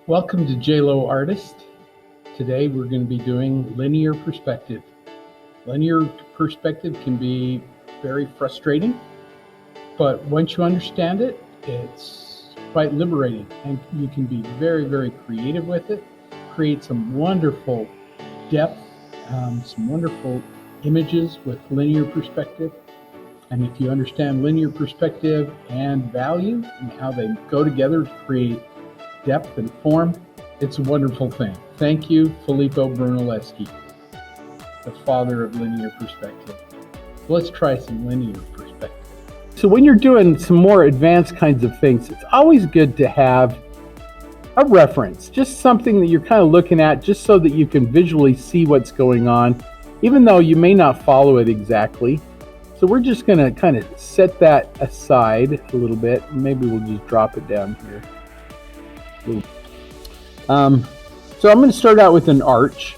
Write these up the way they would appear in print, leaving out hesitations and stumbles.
Welcome to J Lowe Artist. Today we're going to be doing linear perspective. Linear perspective can be very frustrating, but once you understand it, it's quite liberating, and you can be very, very creative with it, create some wonderful depth, some wonderful images with linear perspective. And if you understand linear perspective and value and how they go together to create depth and form, it's a wonderful thing. Thank you, Filippo Brunelleschi, the father of linear perspective. Let's try some linear perspective. So when you're doing some more advanced kinds of things, it's always good to have a reference, just something that you're kind of looking at, just so that you can visually see what's going on, even though you may not follow it exactly. So we're just going to kind of set that aside a little bit. Maybe we'll just drop it down here. So I'm going to start out with an arch,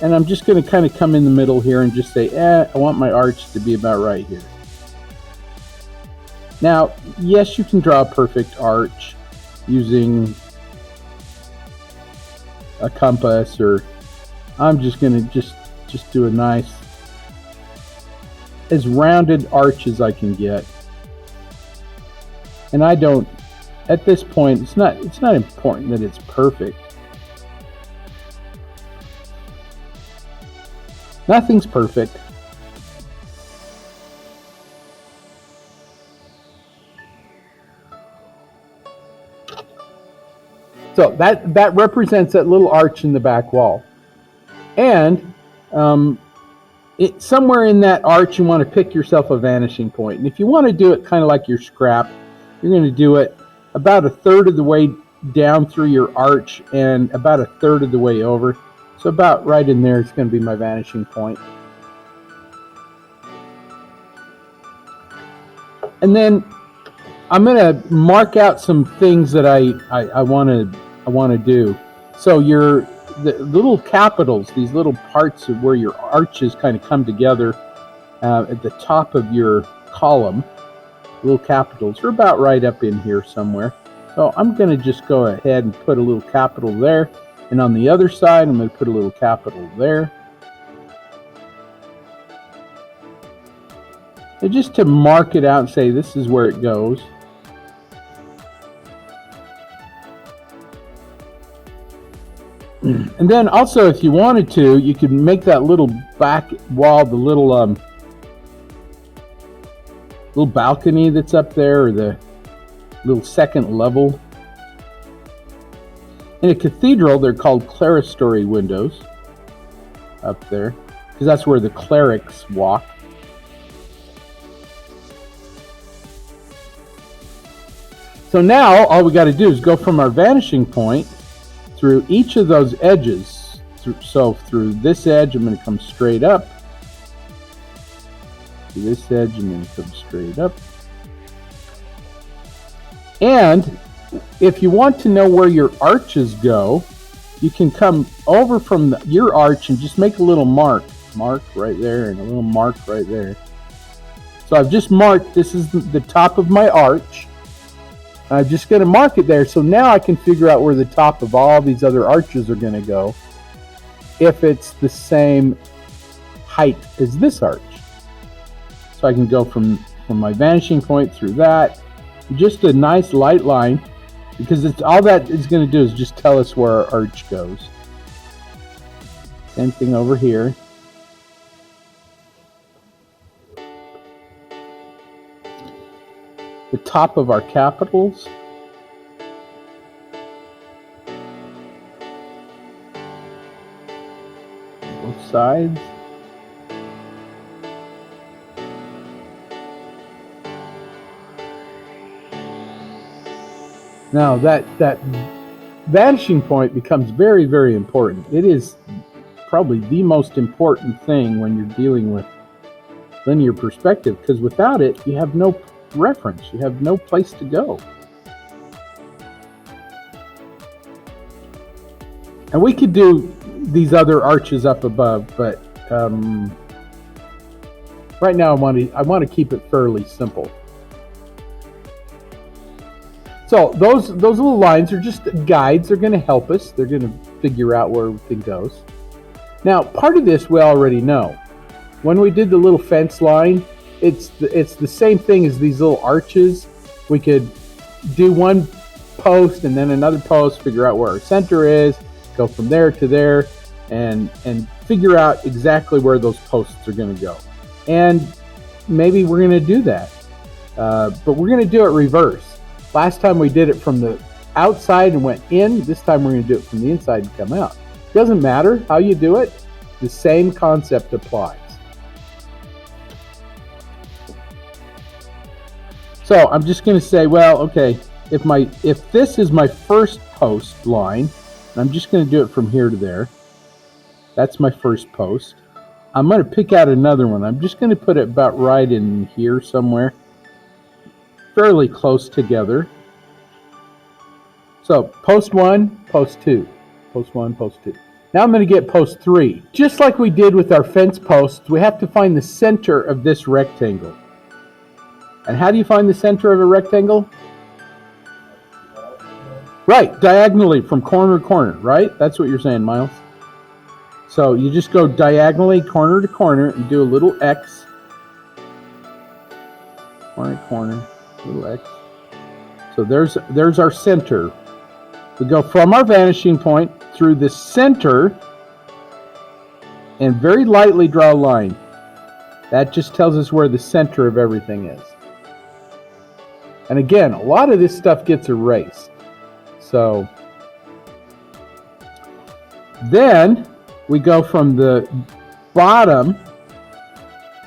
and I'm just going to kind of come in the middle here and just say, I want my arch to be about right here. Now, yes, you can draw a perfect arch using a compass, or I'm just going to just do a nice, as rounded arch as I can get. And I don't, at this point, it's not important that it's perfect. Nothing's perfect. So that represents that little arch in the back wall. And somewhere in that arch, you want to pick yourself a vanishing point. And if you want to do it kind of like your scrap, you're going to do it about a third of the way down through your arch and about a third of the way over. So about right in there is going to be my vanishing point. And then I'm going to mark out some things that I want to do. So the little capitals, these little parts of where your arches kind of come together at the top of your column, little capitals are about right up in here somewhere. So I'm going to just go ahead and put a little capital there, and on the other side I'm going to put a little capital there. And just to mark it out and say this is where it goes. And then also, if you wanted to, you could make that little back wall, the little balcony that's up there, or the little second level. In a cathedral, they're called clerestory windows up there, because that's where the clerics walk. So now all we got to do is go from our vanishing point through each of those edges. So through this edge, I'm going to come straight up. To this edge, I'm going to come straight up. And if you want to know where your arches go, you can come over from your arch and just make a little mark right there, and a little mark right there. So I've just marked, this is the top of my arch. I'm just going to mark it there, so now I can figure out where the top of all these other arches are going to go if it's the same height as this arch. So I can go from my vanishing point through that, just a nice light line, because it's all that is going to do is just tell us where our arch goes. Same thing over here. The top of our capitals. Both sides. Now that vanishing point becomes very, very important. It is probably the most important thing when you're dealing with linear perspective, because without it, you have no reference. You have no place to go. And we could do these other arches up above, but right now I want to keep it fairly simple. So those little lines are just guides. They're going to help us. They're going to figure out where everything goes. Now, part of this we already know. When we did the little fence line, it's the same thing as these little arches. We could do one post and then another post, figure out where our center is, go from there to there, and figure out exactly where those posts are going to go. And maybe we're going to do that, but we're going to do it reverse. Last time we did it from the outside and went in. This time we're going to do it from the inside and come out. Doesn't matter how you do it, the same concept applies. So I'm just going to say, well, okay, if this is my first post line, I'm just going to do it from here to there. That's my first post. I'm going to pick out another one. I'm just going to put it about right in here somewhere, fairly close together. So post 1, post 2, post 1, post 2. Now I'm going to get post 3. Just like we did with our fence posts, we have to find the center of this rectangle. And how do you find the center of a rectangle? Right, diagonally from corner to corner, right? That's what you're saying, Miles. So you just go diagonally corner to corner and do a little X. Corner to corner, little X. So there's our center. We go from our vanishing point through the center and very lightly draw a line. That just tells us where the center of everything is. And again, a lot of this stuff gets erased. So then we go from the bottom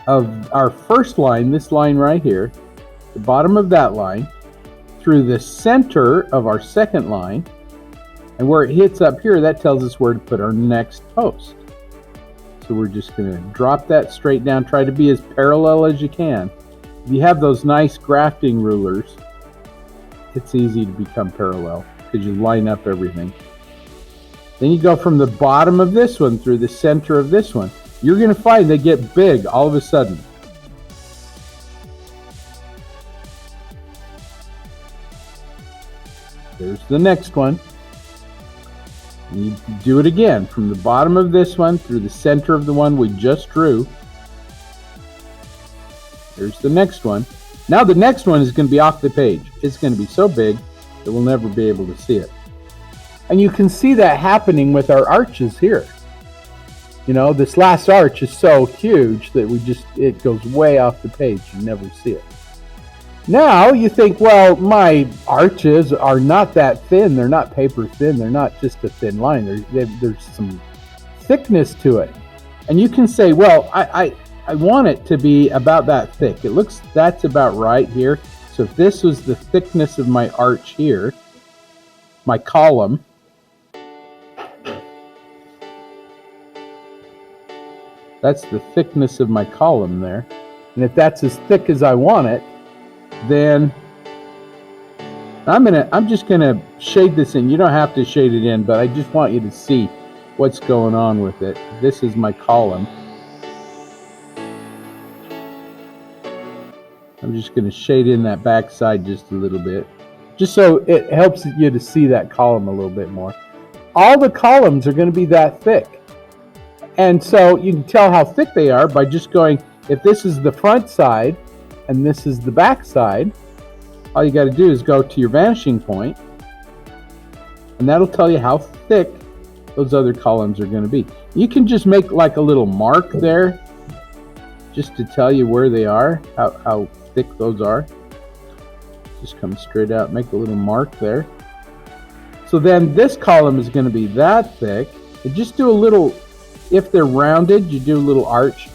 of our first line, this line right here, the bottom of that line, through the center of our second line, and where it hits up here, that tells us where to put our next post. So we're just going to drop that straight down, try to be as parallel as you can. If you have those nice grafting rulers, it's easy to become parallel because you line up everything. Then you go from the bottom of this one through the center of this one. You're going to find they get big all of a sudden. There's the next one. And you do it again from the bottom of this one through the center of the one we just drew. There's the next one. Now the next one is going to be off the page. It's going to be so big that we'll never be able to see it. And you can see that happening with our arches here. You know, this last arch is so huge that it goes way off the page. You never see it. Now you think, well, my arches are not that thin. They're not paper thin. They're not just a thin line. There's some thickness to it. And you can say, well, I want it to be about that thick. That's about right here. So if this was the thickness of my arch here, my column, that's the thickness of my column there. And if that's as thick as I want it, then I'm just gonna shade this in. You don't have to shade it in, but I just want you to see what's going on with it. This is my column. I'm just going to shade in that back side just a little bit, just so it helps you to see that column a little bit more. All the columns are going to be that thick. And so you can tell how thick they are by just going, if this is the front side and this is the back side, all you got to do is go to your vanishing point, and that'll tell you how thick those other columns are going to be. You can just make like a little mark there just to tell you where they are, how thick those are. Just come straight out, make a little mark there. So then this column is going to be that thick. And just do a little, if they're rounded, you do a little arch.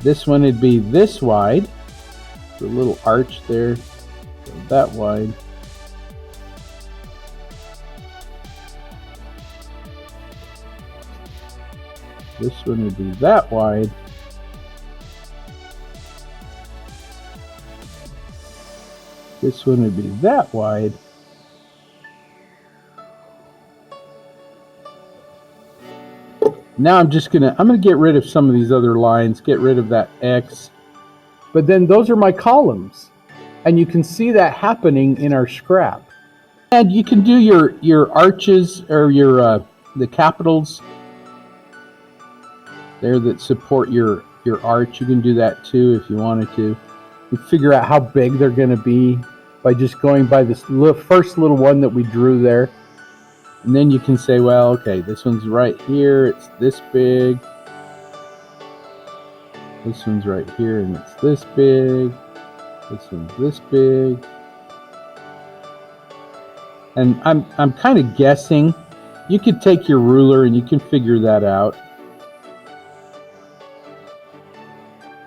This one would be this wide, a little arch there, that wide. This one would be that wide. This one would be that wide. Now I'm gonna get rid of some of these other lines, get rid of that X. But then those are my columns. And you can see that happening in our scrap. And you can do your arches or your the capitals there that support your arch. You can do that too if you wanted to. You figure out how big they're going to be by just going by this first little one that we drew there. And then you can say, well, okay, this one's right here, it's this big. This one's right here and it's this big. This one's this big. And I'm kind of guessing. You could take your ruler and you can figure that out.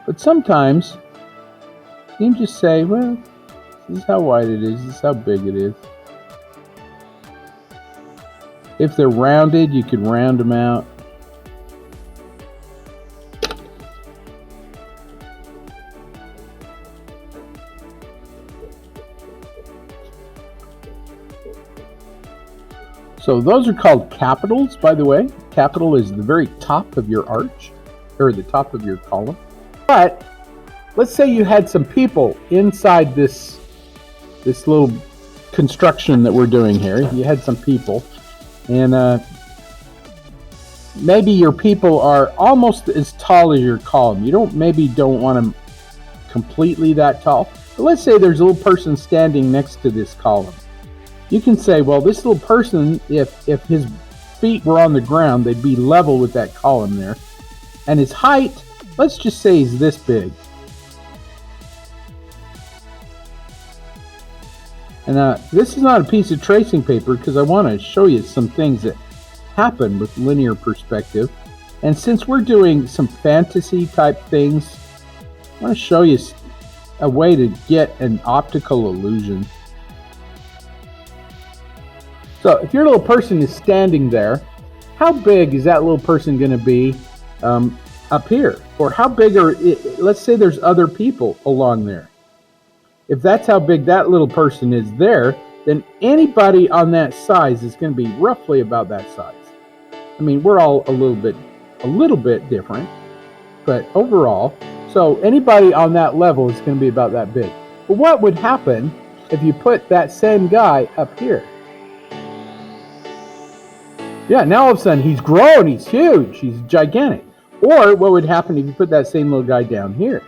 But sometimes you can just say, well, this is how wide it is, this is how big it is. If they're rounded, you could round them out. So those are called capitals, by the way. Capital is the very top of your arch, or the top of your column. But let's say you had some people inside this little construction that we're doing here. You had some people, and maybe your people are almost as tall as your column. You maybe don't want them completely that tall. But let's say there's a little person standing next to this column. You can say, well, this little person, if his feet were on the ground, they'd be level with that column there. And his height, let's just say he's this big. And this is not a piece of tracing paper because I want to show you some things that happen with linear perspective. And since we're doing some fantasy type things, I want to show you a way to get an optical illusion. So if your little person is standing there, how big is that little person going to be up here? Or how big let's say there's other people along there. If that's how big that little person is there, then anybody on that size is going to be roughly about that size. I mean, we're all a little bit different, but overall, so anybody on that level is going to be about that big. But what would happen if you put that same guy up here? Yeah, now all of a sudden he's grown, he's huge, he's gigantic. Or what would happen if you put that same little guy down here?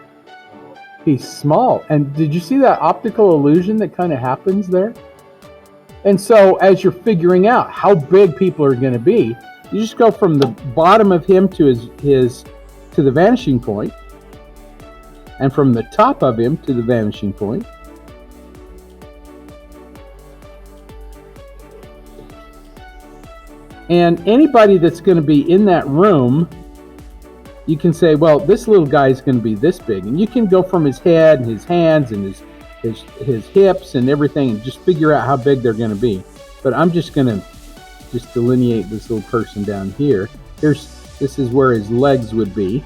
He's small. And did you see that optical illusion that kind of happens there? And so as you're figuring out how big people are going to be, you just go from the bottom of him to to the vanishing point, and from the top of him to the vanishing point. And anybody that's going to be in that room, you can say, well, this little guy is going to be this big. And you can go from his head and his hands and his hips and everything and just figure out how big they're going to be. But I'm just going to delineate this little person down here. This is where his legs would be.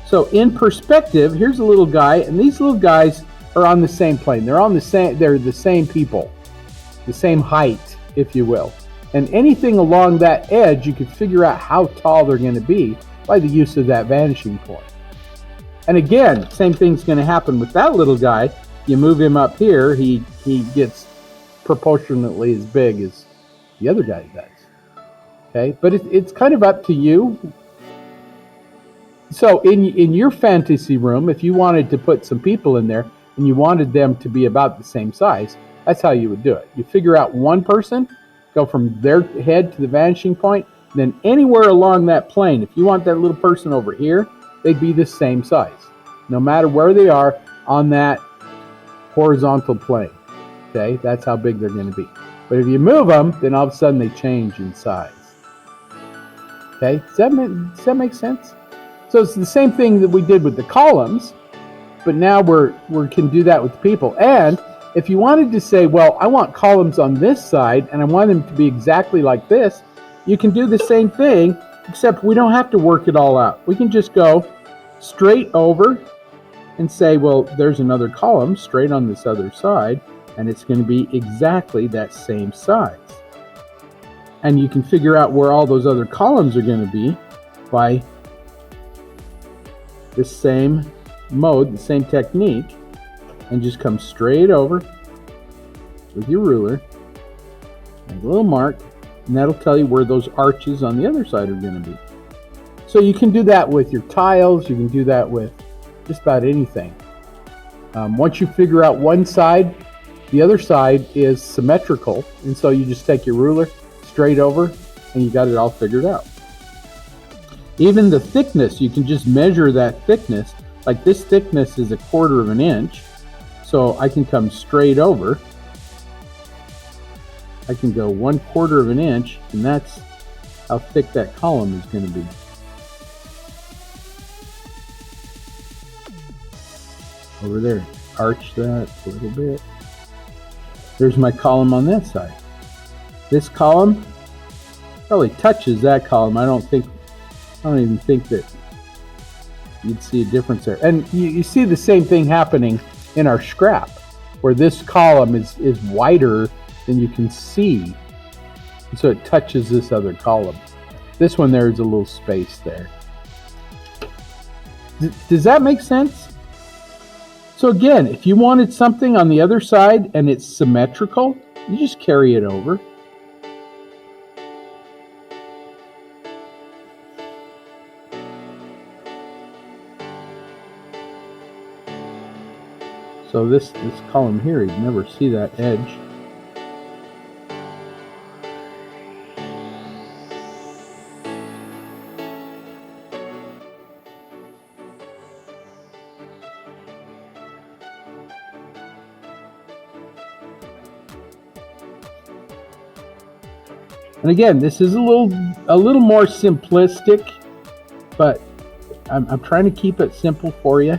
So in perspective, here's a little guy, and these little guys are on the same plane. They're the same people, the same height, if you will. And anything along that edge, you can figure out how tall they're going to be by the use of that vanishing point. And again, same thing's going to happen with that little guy. You move him up here, he gets proportionately as big as the other guy does. Okay, but it's kind of up to you. So in your fantasy room, if you wanted to put some people in there and you wanted them to be about the same size, that's how you would do it. You figure out one person, go from their head to the vanishing point, then anywhere along that plane, if you want that little person over here, they'd be the same size, no matter where they are on that horizontal plane. Okay, that's how big they're going to be. But if you move them, then all of a sudden they change in size. Okay, does that make sense? So it's the same thing that we did with the columns, but now we can do that with the people. And if you wanted to say, well, I want columns on this side and I want them to be exactly like this, you can do the same thing, except we don't have to work it all out. We can just go straight over and say, well, there's another column straight on this other side. and it's going to be exactly that same size. And you can figure out where all those other columns are going to be by the same mode, the same technique, and just come straight over with your ruler, make a little mark, and that'll tell you where those arches on the other side are going to be. So you can do that with your tiles, you can do that with just about anything. Once you figure out one side, the other side is symmetrical, and so you just take your ruler straight over and you got it all figured out. Even the thickness, you can just measure that thickness. Like this thickness is 1/4 of an inch, so I can come straight over. I can go 1/4 of an inch, and that's how thick that column is going to be. Over there, arch that a little bit. There's my column on that side. This column probably touches that column. I don't even think that you'd see a difference there. And you see the same thing happening in our scrap, where this column is wider than you can see, and so it touches this other column. This one there is a little space there. Does that make sense? So again, if you wanted something on the other side and it's symmetrical, you just carry it over. So this column here, you'd never see that edge. And again, this is a little more simplistic, but I'm trying to keep it simple for you.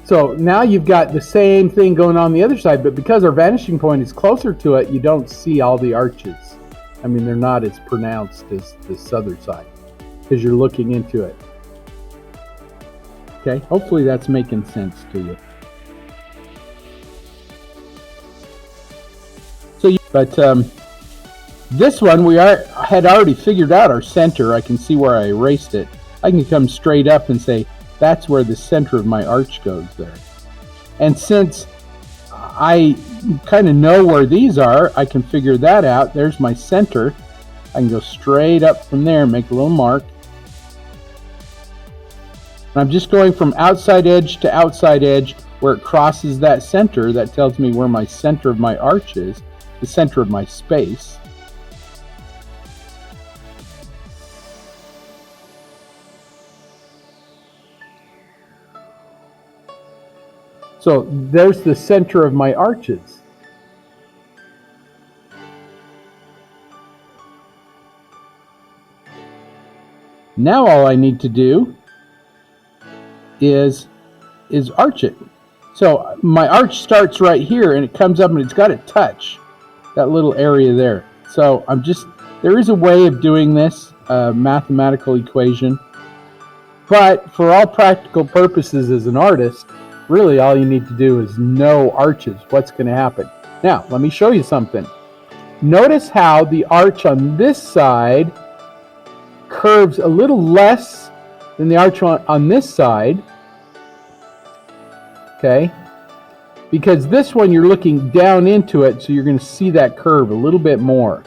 So now you've got the same thing going on the other side, but because our vanishing point is closer to it, you don't see all the arches. I mean, they're not as pronounced as this other side because you're looking into it. Okay, hopefully that's making sense to you. But this one, had already figured out our center. I can see where I erased it. I can come straight up and say, that's where the center of my arch goes there. And since I kind of know where these are, I can figure that out. There's my center. I can go straight up from there and make a little mark. And I'm just going from outside edge to outside edge where it crosses that center. That tells me where my center of my arch is, the center of my space. So there's the center of my arches. Now all I need to do is arch it. So my arch starts right here and it comes up and it's got to touch that little area there. So there is a way of doing this, mathematical equation, but for all practical purposes as an artist, really all you need to do is know arches, what's going to happen. Now, let me show you something. Notice how the arch on this side curves a little less than the arch on this side. Okay? Because this one you're looking down into it, so you're going to see that curve a little bit more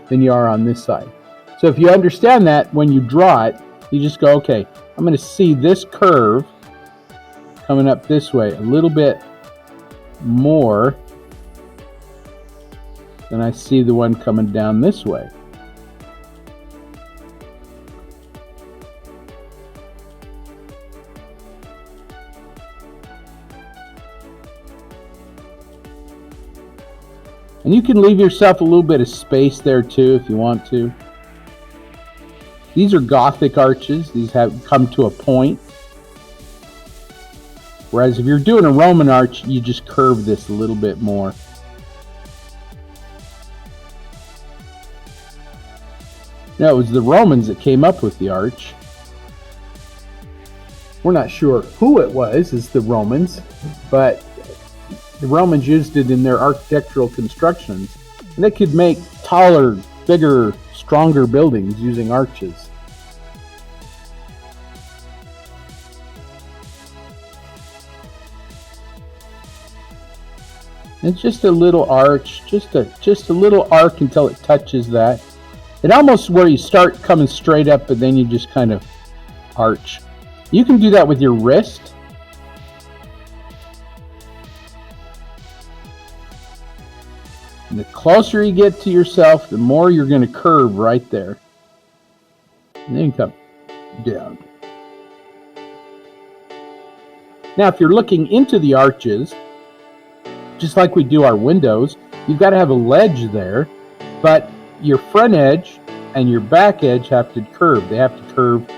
than you are on this side. So if you understand that, when you draw it, you just go, okay, I'm going to see this curve coming up this way a little bit more than I see the one coming down this way. And you can leave yourself a little bit of space there too if you want to. These are Gothic arches. These have come to a point. Whereas if you're doing a Roman arch, you just curve this a little bit more. Now, it was the Romans that came up with the arch. We're not sure who it was as the Romans, but The Romans used it in their architectural constructions, and they could make taller, bigger, stronger buildings using arches. It's just a little arch, just a little arc until it touches that. It almost where you start coming straight up, but then you just kind of arch. You can do that with your wrist. And the closer you get to yourself, the more you're going to curve right there. And then come down. Now, if you're looking into the arches, just like we do our windows, you've got to have a ledge there, but your front edge and your back edge have to curve. They have to curve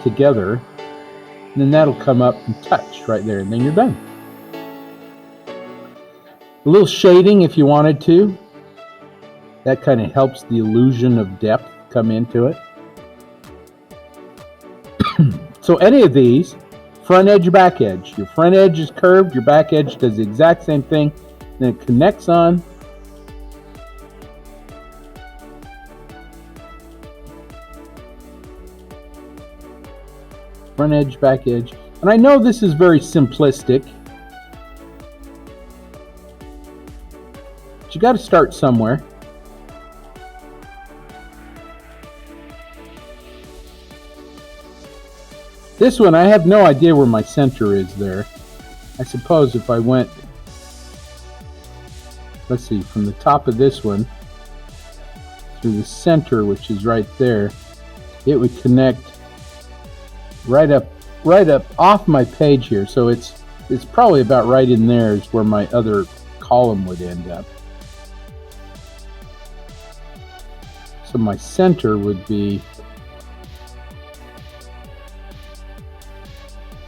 together, and then that'll come up and touch right there, and then you're done. A little shading if you wanted to. That kind of helps the illusion of depth come into it. So any of these, front edge, back edge. Your front edge is curved, your back edge does the exact same thing, then it connects on. Front edge, back edge. And I know this is very simplistic, but you got to start somewhere. This one, I have no idea where my center is there. I suppose if I went, let's see, from the top of this one through the center, which is right there, it would connect right up off my page here. So it's probably about right in there is where my other column would end up. So my center would be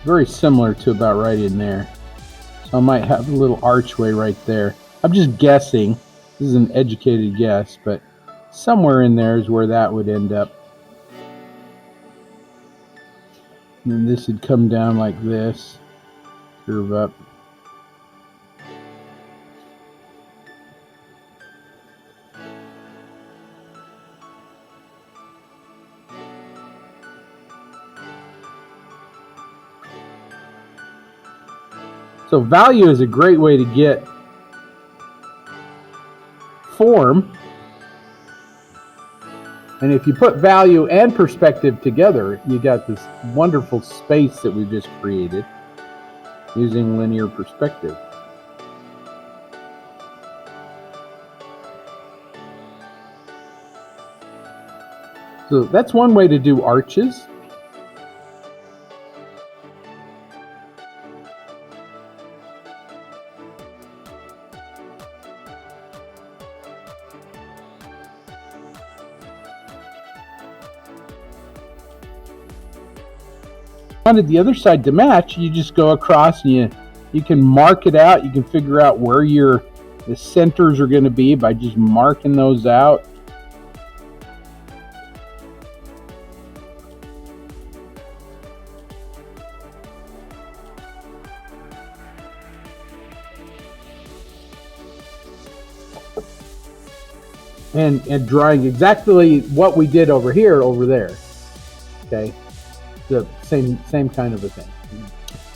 very similar to about right in there. So I might have a little archway right there. I'm just guessing. This is an educated guess, but somewhere in there is where that would end up. And then this would come down like this, curve up. So value is a great way to get form. And if you put value and perspective together, you got this wonderful space that we just created using linear perspective. So that's one way to do arches. Wanted the other side to match, you just go across and you can mark it out. You can figure out where the centers are going to be by just marking those out. And drawing exactly what we did over here, over there. Okay. The same kind of a thing.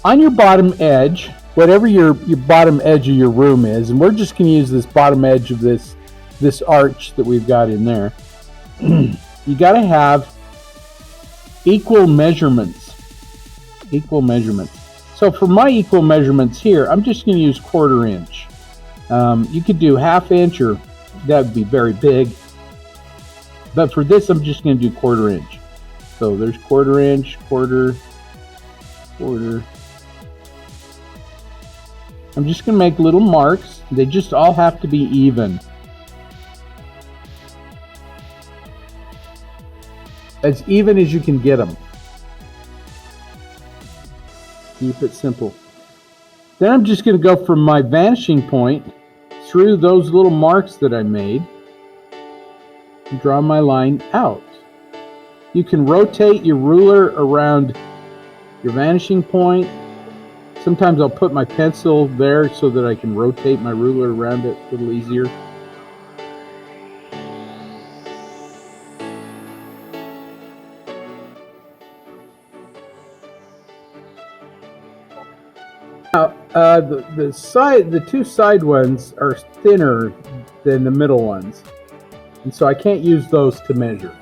On your bottom edge, whatever your bottom edge of your room is, and we're just going to use this bottom edge of this arch that we've got in there, you got to have equal measurements. Equal measurements. So for my equal measurements here, I'm just going to use 1/4 inch. You could do 1/2 inch, or that would be very big. But for this, I'm just going to do 1/4 inch. So there's 1/4 inch, quarter. I'm just going to make little marks. They just all have to be even. As even as you can get them. Keep it simple. Then I'm just going to go from my vanishing point through those little marks that I made and draw my line out. You can rotate your ruler around your vanishing point Sometimes I'll put my pencil there so that I can rotate my ruler around it a little easier. Now, the two side ones are thinner than the middle ones, and so I can't use those to measure.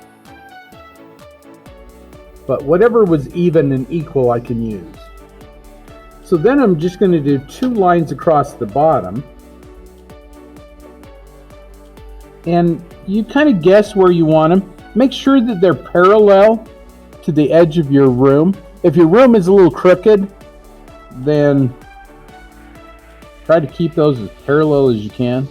But whatever was even and equal I can use. So then I'm just going to do 2 lines across the bottom. And you kind of guess where you want them. Make sure that they're parallel to the edge of your room. If your room is a little crooked, then try to keep those as parallel as you can.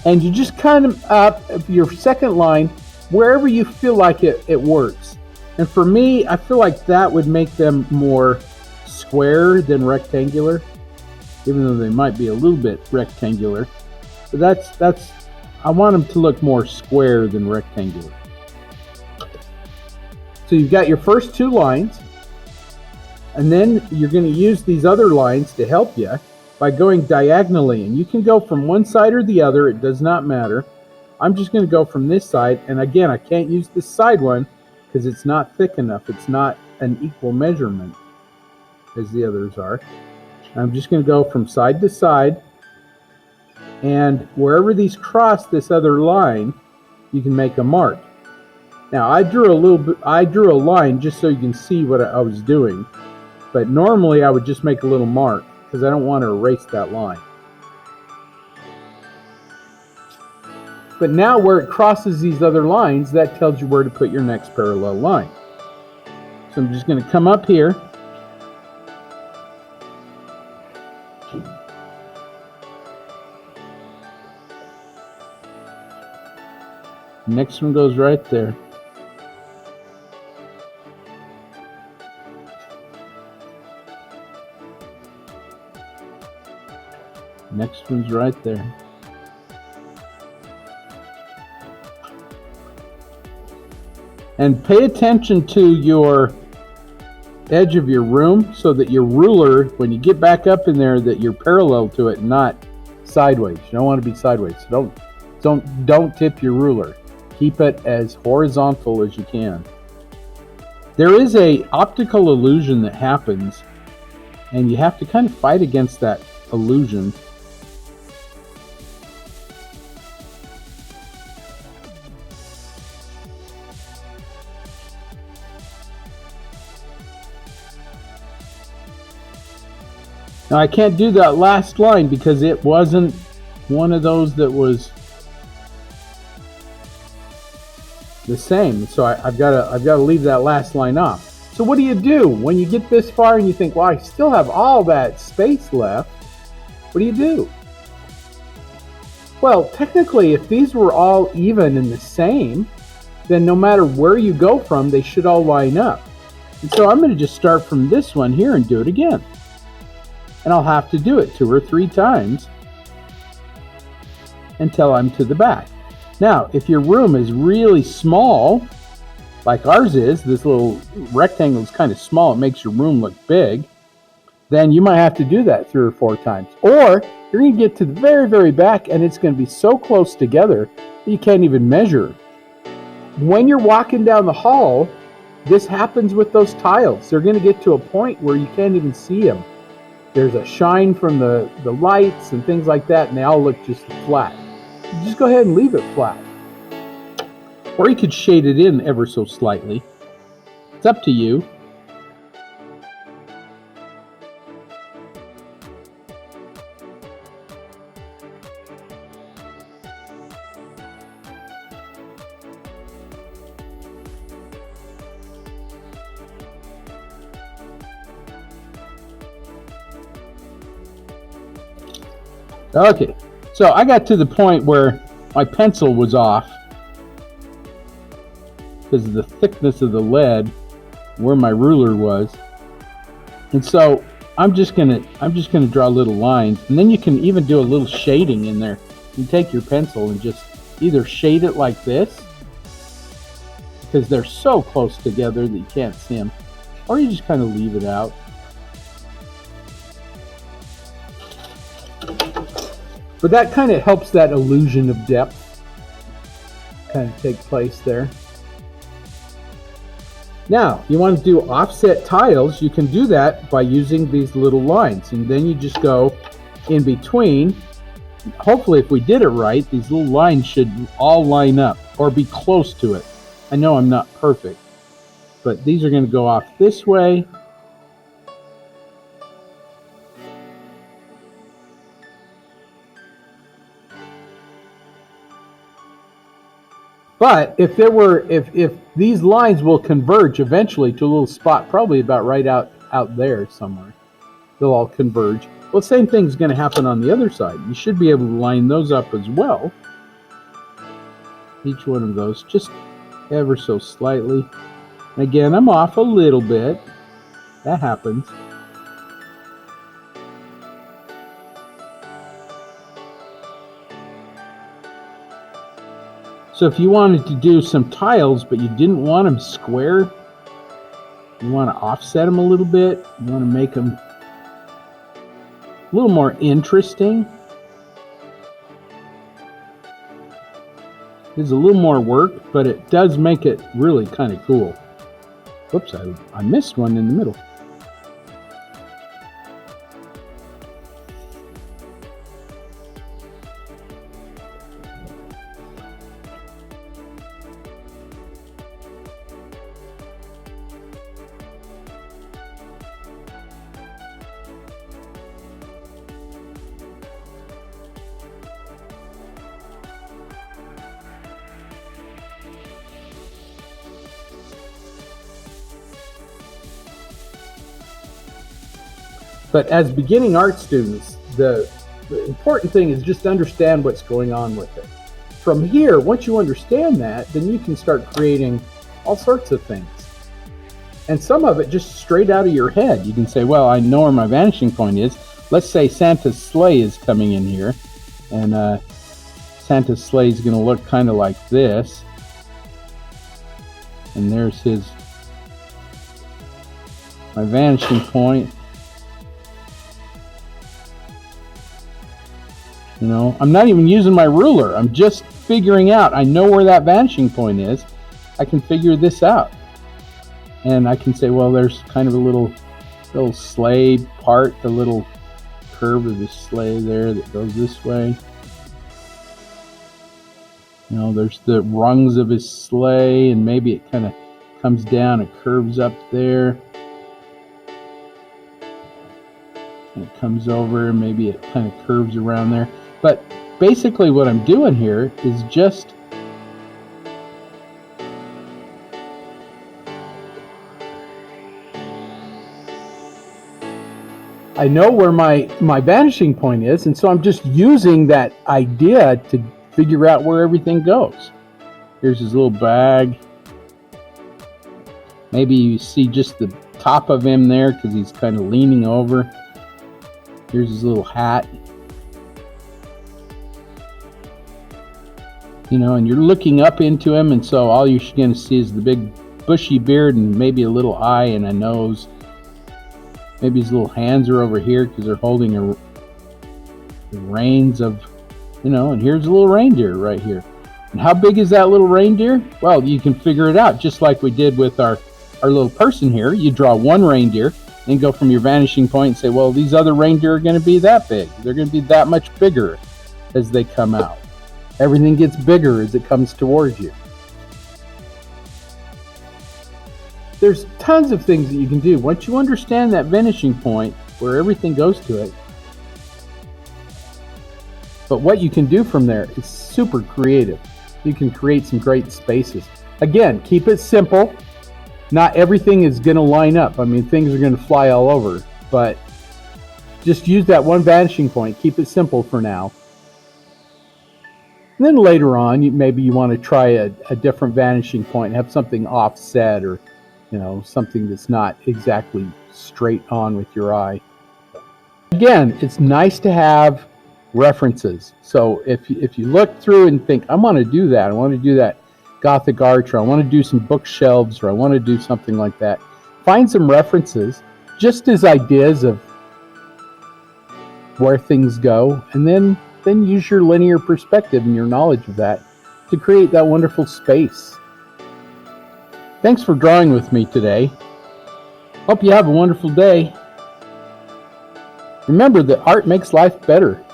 And you just kind of up your second line wherever you feel like it works. And for me, I feel like that would make them more square than rectangular, even though they might be a little bit rectangular. But that's I want them to look more square than rectangular. So you've got your first 2 lines, and then you're going to use these other lines to help you by going diagonally, and you can go from one side or the other, it does not matter. I'm just going to go from this side, and again, I can't use this side one because it's not thick enough. It's not an equal measurement as the others are. I'm just going to go from side to side, and wherever these cross this other line, you can make a mark. Now I drew a line just so you can see what I was doing, but normally I would just make a little mark because I don't want to erase that line. But now where it crosses these other lines, that tells you where to put your next parallel line. So I'm just going to come up here. Next one goes right there. Next one's right there. And pay attention to your edge of your room so that your ruler, when you get back up in there, that you're parallel to it, not sideways. You don't want to be sideways. So don't tip your ruler. Keep it as horizontal as you can. There is a optical illusion that happens, and you have to kind of fight against that illusion. Now I can't do that last line because it wasn't one of those that was the same. So I've got to leave that last line off. So what do you do when you get this far and you think, well, I still have all that space left? What do you do? Well, technically, if these were all even and the same, then no matter where you go from, they should all line up. And so I'm going to just start from this one here and do it again. And I'll have to do it 2 or 3 times until I'm to the back. Now, if your room is really small, like ours is, this little rectangle is kind of small, it makes your room look big, then you might have to do that 3 or 4 times. Or you're going to get to the very, very back and it's going to be so close together that you can't even measure. When you're walking down the hall, this happens with those tiles. They're going to get to a point where you can't even see them. There's a shine from the lights and things like that, and they all look just flat. Just go ahead and leave it flat. Or you could shade it in ever so slightly. It's up to you. Okay, so I got to the point where my pencil was off because of the thickness of the lead where my ruler was, and so I'm just gonna draw little lines, and then you can even do a little shading in there. You take your pencil and just either shade it like this, because they're so close together that you can't see them, or you just kind of leave it out. But that kind of helps that illusion of depth kind of take place there. Now, you want to do offset tiles, you can do that by using these little lines, and then you just go in between. Hopefully, if we did it right, these little lines should all line up or be close to it. I know I'm not perfect, but these are going to go off this way. But if these lines will converge eventually to a little spot, probably about right out there somewhere, they'll all converge. Well, the same thing's going to happen on the other side. You should be able to line those up as well. Each one of those, just ever so slightly. Again, I'm off a little bit. That happens. So if you wanted to do some tiles, but you didn't want them square, you want to offset them a little bit, you want to make them a little more interesting. It's a little more work, but it does make it really kind of cool. Whoops, I missed one in the middle. But as beginning art students, the important thing is just to understand what's going on with it. From here, once you understand that, then you can start creating all sorts of things. And some of it just straight out of your head. You can say, well, I know where my vanishing point is. Let's say Santa's sleigh is coming in here. And Santa's sleigh is going to look kind of like this. And there's my vanishing point. You know, I'm not even using my ruler. I'm just figuring out. I know where that vanishing point is. I can figure this out. And I can say, well, there's kind of a little sleigh part, the little curve of the sleigh there that goes this way. You know, there's the rungs of his sleigh, and maybe it kind of comes down, it curves up there. And it comes over, maybe it kind of curves around there. But basically what I'm doing here is just I know where my vanishing point is, and so I'm just using that idea to figure out where everything goes. Here's his little bag. Maybe you see just the top of him there because he's kind of leaning over. Here's his little hat. You know, and you're looking up into him, and so all you're going to see is the big bushy beard and maybe a little eye and a nose. Maybe his little hands are over here because they're holding the reins of, you know, and here's a little reindeer right here. And how big is that little reindeer? Well, you can figure it out just like we did with our little person here. You draw one reindeer and go from your vanishing point and say, well, these other reindeer are going to be that big. They're going to be that much bigger as they come out. Everything gets bigger as it comes towards you. There's tons of things that you can do. Once you understand that vanishing point, where everything goes to it, but what you can do from there is super creative. You can create some great spaces. Again, keep it simple. Not everything is going to line up. I mean, things are going to fly all over, but just use that one vanishing point. Keep it simple for now. And then later on, maybe you want to try a different vanishing point and have something offset, or, you know, something that's not exactly straight on with your eye. Again, it's nice to have references. So if you look through and think, I want to do that, I want to do that Gothic arch, or I want to do some bookshelves, or I want to do something like that, find some references just as ideas of where things go, and then use your linear perspective and your knowledge of that to create that wonderful space. Thanks for drawing with me today. Hope you have a wonderful day. Remember that art makes life better.